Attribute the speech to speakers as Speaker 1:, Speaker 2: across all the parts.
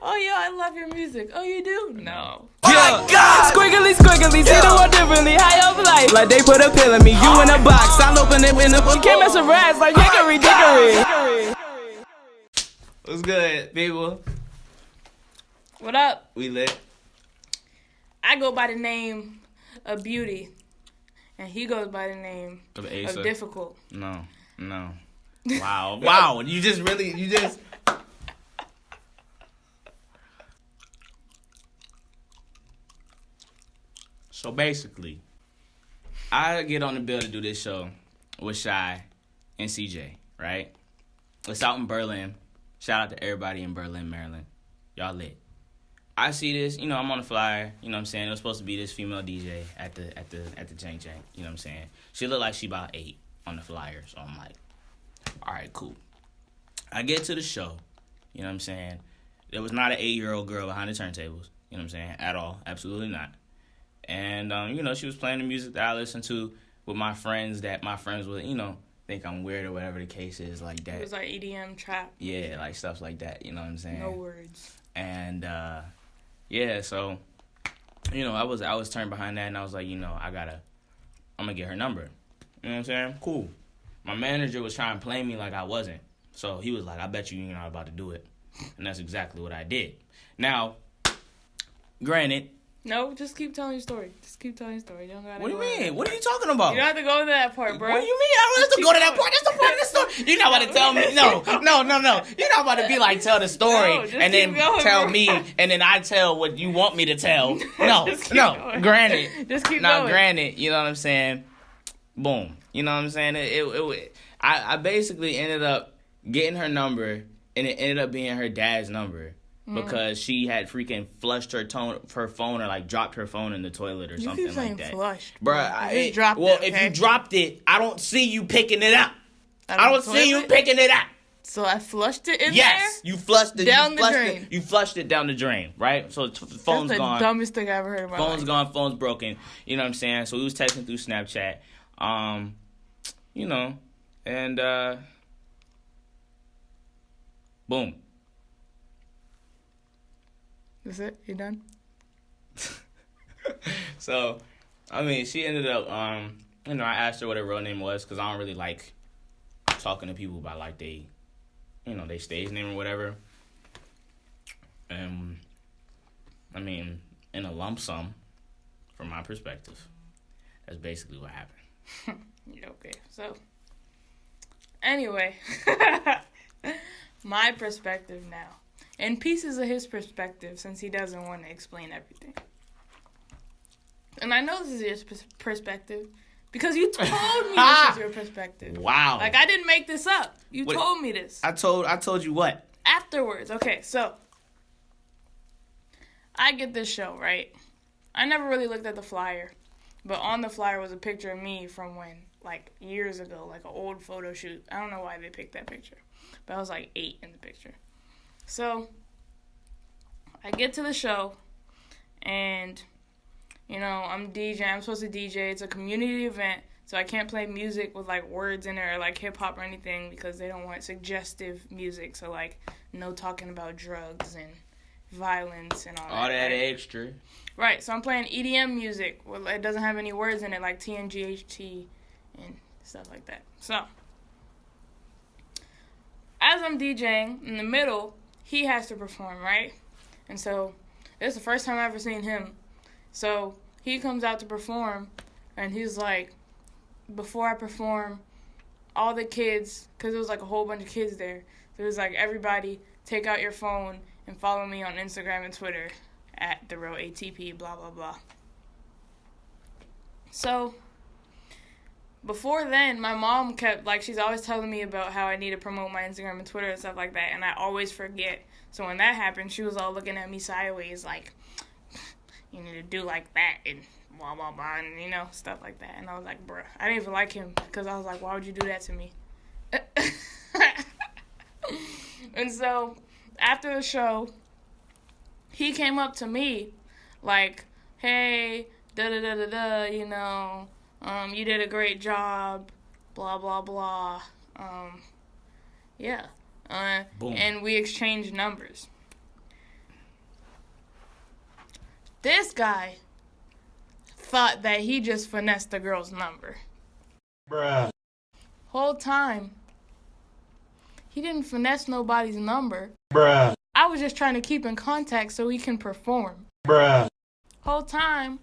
Speaker 1: Oh, yeah, I love your music. Oh, you do? No.
Speaker 2: Oh my God! Squiggly, see the world differently. High up life. Like they put a pill in me. You in a box. I'll open it in the book. Can't mess with rats like hickory dickory.
Speaker 3: What's good, people?
Speaker 1: What up?
Speaker 3: We lit.
Speaker 1: I go by the name of Beauty, and he goes by the name
Speaker 3: Of Asa.
Speaker 1: of Difficult.
Speaker 3: No. Wow. You just. So basically, I get on the bill to do this show with Shy and CJ, right? It's out in Berlin. Shout out to everybody in Berlin, Maryland. Y'all lit. I see this, I'm on the flyer, you know what I'm saying? It was supposed to be this female DJ at the Chang Chang, you know what I'm saying? She looked like she about 8 on the flyer, so I'm like, all right, cool. I get to the show, you know what I'm saying? There was not an 8-year-old girl behind the turntables, you know what I'm saying? At all, absolutely not. And, she was playing the music that I listen to with my friends that my friends would, think I'm weird or whatever the case is like that.
Speaker 1: It was like EDM trap.
Speaker 3: Yeah, like stuff like that, you know what I'm saying?
Speaker 1: No words.
Speaker 3: And, so, I was turned behind that and I was like, I'm going to get her number. You know what I'm saying? Cool. My manager was trying to play me like I wasn't. So he was like, I bet you're not about to do it. And that's exactly what I did. Now, granted.
Speaker 1: No, just keep telling your story. You don't gotta
Speaker 3: What do you mean? What are you talking about?
Speaker 1: You don't have to go to that part, bro.
Speaker 3: What do you mean? I don't have to go to that part. That's the part of the story. You're not about to tell me. No. You're not about to be like, tell the story and then tell me and then I tell what you want me to tell. No.
Speaker 1: Going.
Speaker 3: Granted.
Speaker 1: Just keep
Speaker 3: going.
Speaker 1: Now,
Speaker 3: granted, you know what I'm saying? Boom. You know what I'm saying? I basically ended up getting her number and it ended up being her dad's number. Because she had freaking flushed her phone or like dropped her phone in the toilet or something like that.
Speaker 1: Flushed.
Speaker 3: Bruh,
Speaker 1: if
Speaker 3: you dropped it, I don't see you picking it up. I don't see you picking it up.
Speaker 1: So I flushed it in there?
Speaker 3: Yes, you flushed it
Speaker 1: down the drain.
Speaker 3: You flushed it down the drain, right? So the phone's gone.
Speaker 1: That's the dumbest thing I ever heard in my life.
Speaker 3: Phone's gone, phone's broken. You know what I'm saying? So we was texting through Snapchat. And boom.
Speaker 1: That's it? You done?
Speaker 3: So, she ended up, I asked her what her real name was because I don't really like talking to people about, like, they stage name or whatever. And, in a lump sum, from my perspective, that's basically what happened.
Speaker 1: Yeah, okay. So, anyway, my perspective now. And pieces of his perspective, since he doesn't want to explain everything. And I know this is your perspective because you told me this is your perspective.
Speaker 3: Wow.
Speaker 1: Like, I didn't make this up. You told me this.
Speaker 3: I told you what?
Speaker 1: Afterwards. Okay, so I get this show, right? I never really looked at the flyer, but on the flyer was a picture of me from when, like, years ago, like an old photo shoot. I don't know why they picked that picture, but I was like 8 in the picture. So, I get to the show, and, I'm DJing. I'm supposed to DJ. It's a community event, so I can't play music with, like, words in it or, like, hip-hop or anything because they don't want suggestive music. So, like, no talking about drugs and violence and all that.
Speaker 3: All that extra.
Speaker 1: Right, so I'm playing EDM music. Well, it doesn't have any words in it, like TNGHT and stuff like that. So, as I'm DJing, in the middle, he has to perform, right? And so, this is the first time I've ever seen him. So, he comes out to perform, and he's like, before I perform, all the kids, because there was like a whole bunch of kids there, there was like, everybody, take out your phone and follow me on Instagram and Twitter at @TheRealATP, blah, blah, blah. So, before then, my mom kept, like, she's always telling me about how I need to promote my Instagram and Twitter and stuff like that, and I always forget. So when that happened, she was all looking at me sideways, like, you need to do like that, and blah, blah, blah, and, stuff like that. And I was like, bruh, I didn't even like him, because I was like, why would you do that to me? And so, after the show, he came up to me, like, hey, da-da-da-da-da, you did a great job, blah, blah, blah.
Speaker 3: Boom.
Speaker 1: And we exchanged numbers. This guy thought that he just finessed the girl's number.
Speaker 4: Bruh.
Speaker 1: Whole time, he didn't finesse nobody's number.
Speaker 4: Bruh.
Speaker 1: I was just trying to keep in contact so he can perform.
Speaker 4: Bruh.
Speaker 1: Whole time,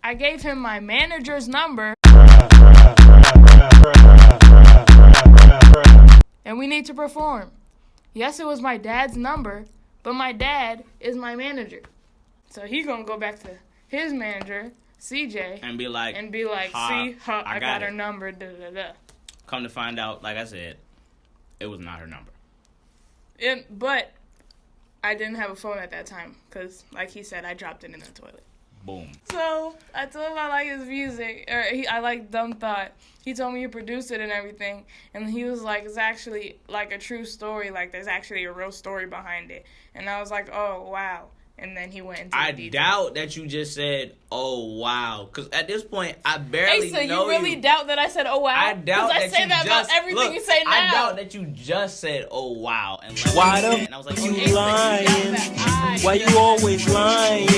Speaker 1: I gave him my manager's number. And we need to perform. Yes, it was my dad's number, but my dad is my manager. So he gonna go back to his manager, CJ,
Speaker 3: And be like,
Speaker 1: see, I got her
Speaker 3: it.
Speaker 1: number, da da da.
Speaker 3: Come to find out, like I said, it was not her number.
Speaker 1: But I didn't have a phone at that time, because, like he said, I dropped it in the toilet.
Speaker 3: Boom.
Speaker 1: So I told him I like his music, or I like Dumb Thought. He told me he produced it and everything, and he was like, it's actually like a true story, like there's actually a real story behind it. And I was like, oh wow. And then he went into
Speaker 3: I
Speaker 1: the details.
Speaker 3: doubt that you just said, "Oh wow," because at this point, I barely
Speaker 1: Hey, so
Speaker 3: know
Speaker 1: you really doubt that I said, oh wow?
Speaker 3: I doubt that
Speaker 1: I say
Speaker 3: you
Speaker 1: that
Speaker 3: just,
Speaker 1: about everything
Speaker 3: look,
Speaker 1: you say now.
Speaker 3: I doubt that you just said, "Oh wow," and left
Speaker 4: Why
Speaker 3: it
Speaker 4: the
Speaker 3: at that. And I was like,
Speaker 4: you
Speaker 3: okay,
Speaker 4: lying? Why you
Speaker 1: Why
Speaker 4: always lying?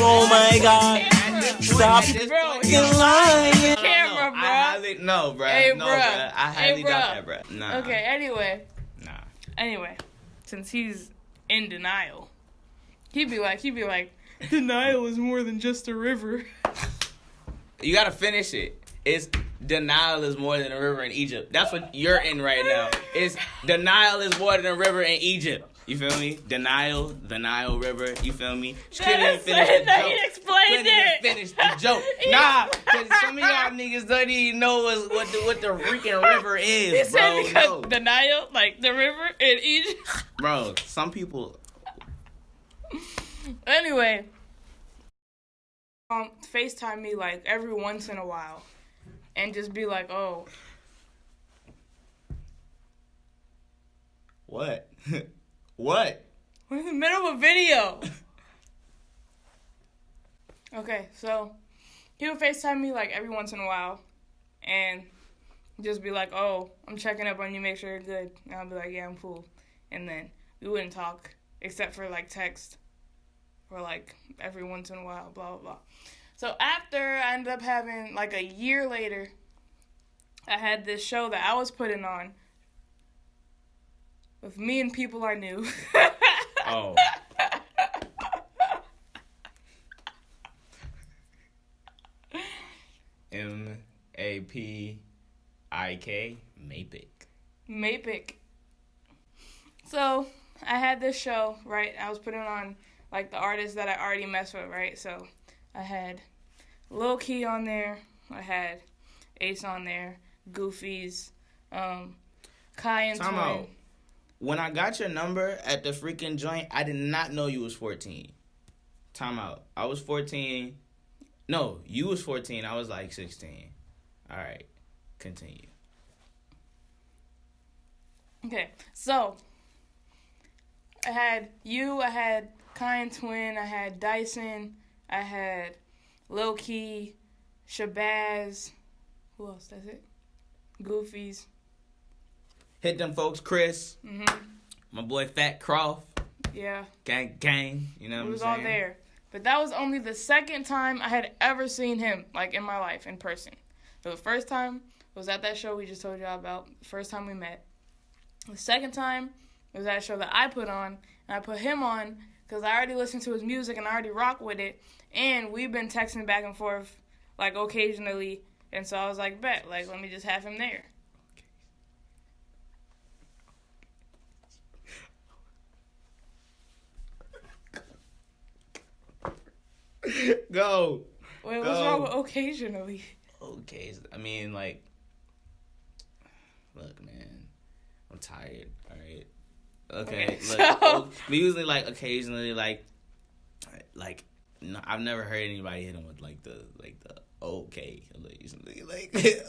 Speaker 4: Oh my God. Stop
Speaker 1: Bro,
Speaker 4: fucking lying.
Speaker 1: camera, bro.
Speaker 3: I highly bro.
Speaker 1: Hey,
Speaker 3: no,
Speaker 1: bro.
Speaker 3: bro. I highly
Speaker 1: Hey,
Speaker 3: doubt
Speaker 1: bro.
Speaker 3: that, bro. Nah.
Speaker 1: Okay,
Speaker 3: Nah.
Speaker 1: anyway, since he's in denial, he'd be like, denial is more than just a river.
Speaker 3: You gotta finish it. It's denial is more than a river in Egypt. That's what you're in right now. It's denial is more than a river in Egypt. You feel me? Denial, the Nile River. You feel me? She couldn't even finish the
Speaker 1: that
Speaker 3: joke.
Speaker 1: he explained
Speaker 3: Couldn't even
Speaker 1: it.
Speaker 3: finish the joke. Nah, because some of y'all niggas don't even know what the freaking river is,
Speaker 1: He said
Speaker 3: bro.
Speaker 1: because
Speaker 3: No.
Speaker 1: the Nile, like the river in Egypt.
Speaker 3: Bro, some people.
Speaker 1: Anyway, FaceTime me like every once in a while, and just be like, oh,
Speaker 3: What? What?
Speaker 1: we're in the middle of a video. Okay, so he would FaceTime me like every once in a while, and just be like, oh, I'm checking up on you, make sure you're good. And I'll be like, yeah, I'm cool. And then we wouldn't talk except for like text or like every once in a while, blah, blah, blah. So after I ended up having, like a year later, I had this show that I was putting on with me and people I knew.
Speaker 3: Oh. MAPIK? Mapik.
Speaker 1: Mapik. So I had this show, right? I was putting on like the artists that I already messed with, right? So I had Lil Key on there. I had Ace on there. Goofies. Kai and
Speaker 3: Time
Speaker 1: Twin.
Speaker 3: out. When I got your number at the freaking joint, I did not know you was 14. Time out. I was 14. No, you was 14. I was like 16. All right. Continue.
Speaker 1: Okay, so I had you, I had Kai and Twin, I had Dyson, I had Lil Key, Shabazz, who else? That's it? Goofies.
Speaker 3: Hit them folks, Chris. My boy Fat Croft.
Speaker 1: Yeah,
Speaker 3: Gang. You know what I'm saying?
Speaker 1: it was all there. But that was only the second time I had ever seen him, like, in my life, in person. So the first time was at that show we just told y'all about, the first time we met. The second time was that show that I put on, and I put him on because I already listened to his music and I already rock with it, and we've been texting back and forth, like, occasionally, and so I was like, bet, like, let me just have him there.
Speaker 3: Go.
Speaker 1: Wait, what's wrong with occasionally?
Speaker 3: Okay. I mean, like, look, man. I'm tired. All right. Okay.
Speaker 1: So-
Speaker 3: Look. But usually, like, occasionally, like, no, I've never heard anybody hit him with like the okay, like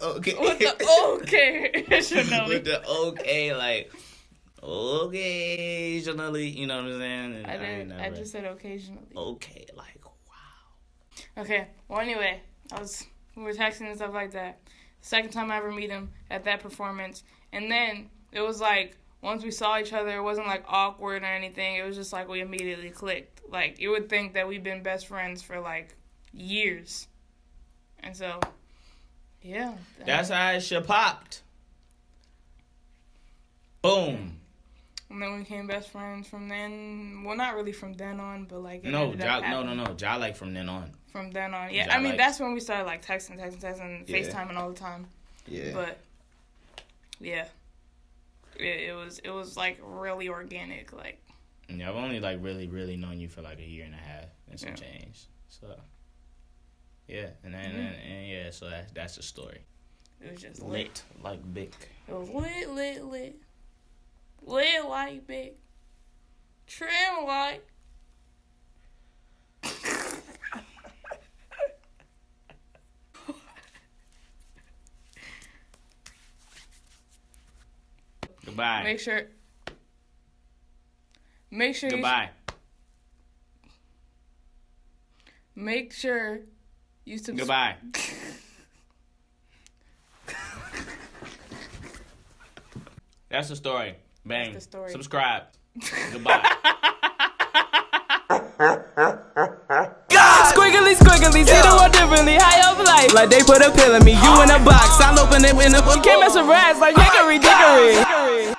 Speaker 3: okay.
Speaker 1: With the occasionally.
Speaker 3: With the okay, like occasionally, you know what I'm saying? And
Speaker 1: I just said occasionally.
Speaker 3: okay, like wow.
Speaker 1: Okay, well, anyway, we were texting and stuff like that. Second time I ever meet him at that performance. And then it was like once we saw each other, it wasn't like awkward or anything. It was just like we immediately clicked. Like, you would think that we've been best friends for like years. And so, yeah.
Speaker 3: That's how it should popped. Boom.
Speaker 1: And then we became best friends from then. Well, not really from then on, but like
Speaker 3: No, Ja like from then on.
Speaker 1: From then on, yeah.
Speaker 3: Ja
Speaker 1: I mean,
Speaker 3: like.
Speaker 1: that's when we started like texting,
Speaker 3: Yeah.
Speaker 1: FaceTiming all the time.
Speaker 3: Yeah.
Speaker 1: But yeah, it was like really organic, like.
Speaker 3: Yeah, I've only like really known you for like a year and a half and some
Speaker 1: Yeah.
Speaker 3: change. So yeah, and then and yeah, so that's the story.
Speaker 1: It was just
Speaker 3: Lit like Bic.
Speaker 1: It was lit like big, trim like.
Speaker 3: Goodbye.
Speaker 1: Make sure.
Speaker 3: Goodbye.
Speaker 1: Make sure you subscribe.
Speaker 3: Goodbye. That's the story. Bang.
Speaker 1: That's the story.
Speaker 3: Subscribe. Goodbye.
Speaker 2: Squiggly, squiggly, see the world differently, high up life. Like they put a pill in me, you in a box, I'll open it in a. You can't mess with rats like hickory dickory.